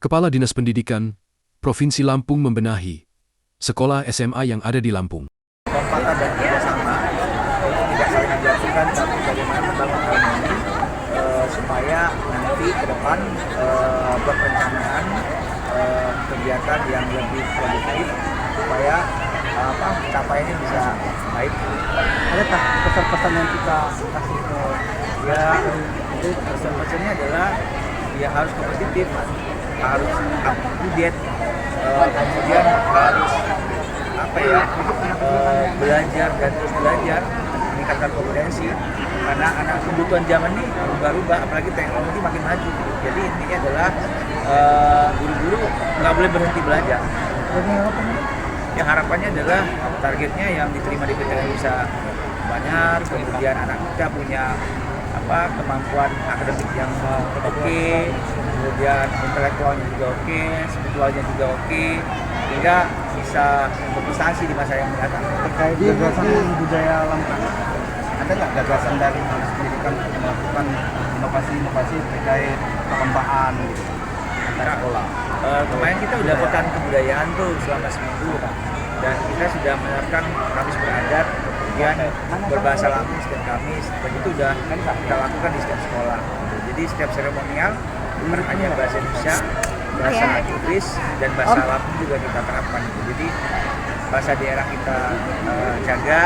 Kepala Dinas Pendidikan Provinsi Lampung membenahi sekolah SMA yang ada di Lampung. Kompatan dan kerjasama untuk tidak saling menjatuhkan, tapi bagaimana membangun harmoni supaya nanti ke depan buat perencanaan kegiatan yang lebih produktif supaya capaiannya bisa baik. Adakah pesan-pesan yang kita kasih ke Itu pesan-pesannya adalah dia harus kompetitif, harus up to date, kemudian harus belajar dan terus belajar, meningkatkan kompetensi karena anak kebutuhan zaman ini berubah-ubah, apalagi teknologi makin maju. Jadi intinya adalah guru-guru nggak boleh berhenti belajar. Yang harapannya adalah targetnya yang diterima di PTN bisa banyak, kemudian anak kita punya kemampuan akademik yang oke, kemudian intelektualnya juga oke, spiritualnya juga oke, sehingga bisa berprestasi di masa yang mendatang. terkait gagasan budaya Lampung? Ada nggak gagasan dari Dinas Pendidikan untuk melakukan inovasi-inovasi terkait perlombaan antara sekolah? Kemarin kita udah pekan kebudayaan tuh selama seminggu, Pak. Dan kita sudah menerapkan Kamis beradat, kemudian berbahasa Lampung setiap Kamis, dan itu udah kita lakukan di setiap sekolah. Jadi setiap seremonial hanya bahasa Indonesia, bahasa Inggris, dan bahasa Lampung juga kita terapkan. Jadi bahasa daerah kita jaga,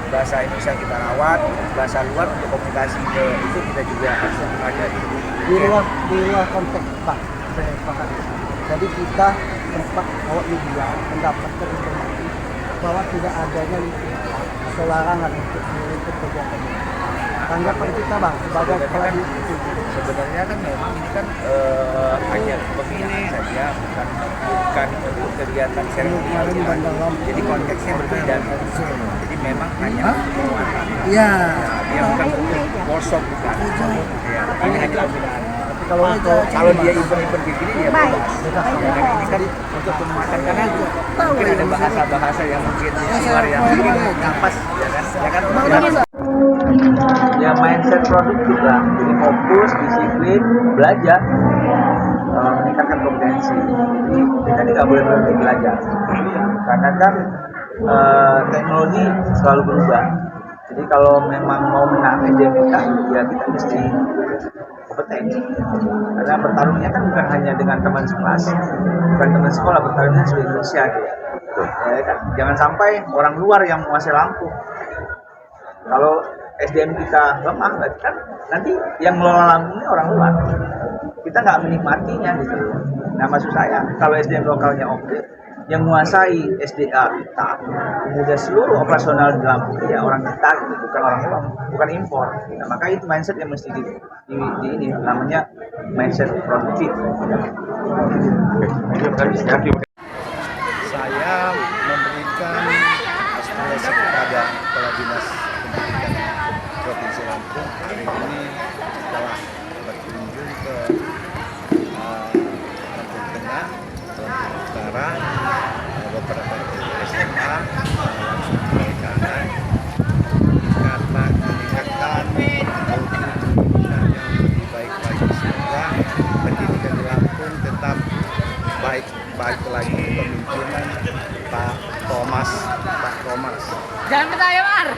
bahasa Indonesia kita rawat, bahasa luar untuk komunikasi itu kita juga harus pelajari. Di luar konteks Pak, saya sepakat. Jadi kita sempat bawa media mendapatkan informasi bahwa tidak adanya atau larangan untuk meliput kegiatan ini. Tanggapan kita Bang sebagai kepala sebenarnya kan memang ini kan hanya pembinaan saja, bukan untuk kegiatan seremonial. Jadi konteksnya berbeda. Jadi memang hanya penguatan. Iya. Dia bukan untuk workshop, bukan. Ya, ini hanya pembinaan. Kalau dia event-event begini ya bebas. Dan ini kan untuk penguatan karena mungkin ada bahasa-bahasa yang mungkin di luar yang mungkin nggak pas, ya kan. Ya mindset produktif lah, jadi fokus, disiplin, belajar, meningkatkan kompetensi. Jadi kita ini nggak boleh berhenti belajar, karena kan teknologi selalu berubah. Jadi kalau memang mau menang SDM kita, ya kita mesti kompeten. Karena bertarungnya kan bukan hanya dengan teman sekelas, bukan teman sekolah, bertarungnya seluruh Indonesia. Ya kan? Jangan sampai orang luar yang menguasai Lampung. Kalau SDM kita lemah, berarti kan nanti yang mengelola Lampung ini orang luar. Kita nggak menikmatinya gitu. Nah maksud saya, kalau SDM lokalnya oke, yang menguasai SDA kita, kemudian seluruh operasional di Lampung ya orang kita, gitu, bukan orang luar, bukan impor. Nah, maka itu mindset yang mesti di ini namanya mindset produktif. Saya memberikan aspirasi kepada Kepala Dinas Pendidikan Provinsi Lampung hari ini setelah berkunjung ke Lampung Tengah, Lampung Utara, beberapa SMA langsung ke kanan karena meningkatkan yang lebih baik bagi semua. Pendidikan di Lampung tetap baik lagi kepemimpinan Pak Thomas. Jangan percaya, Mar.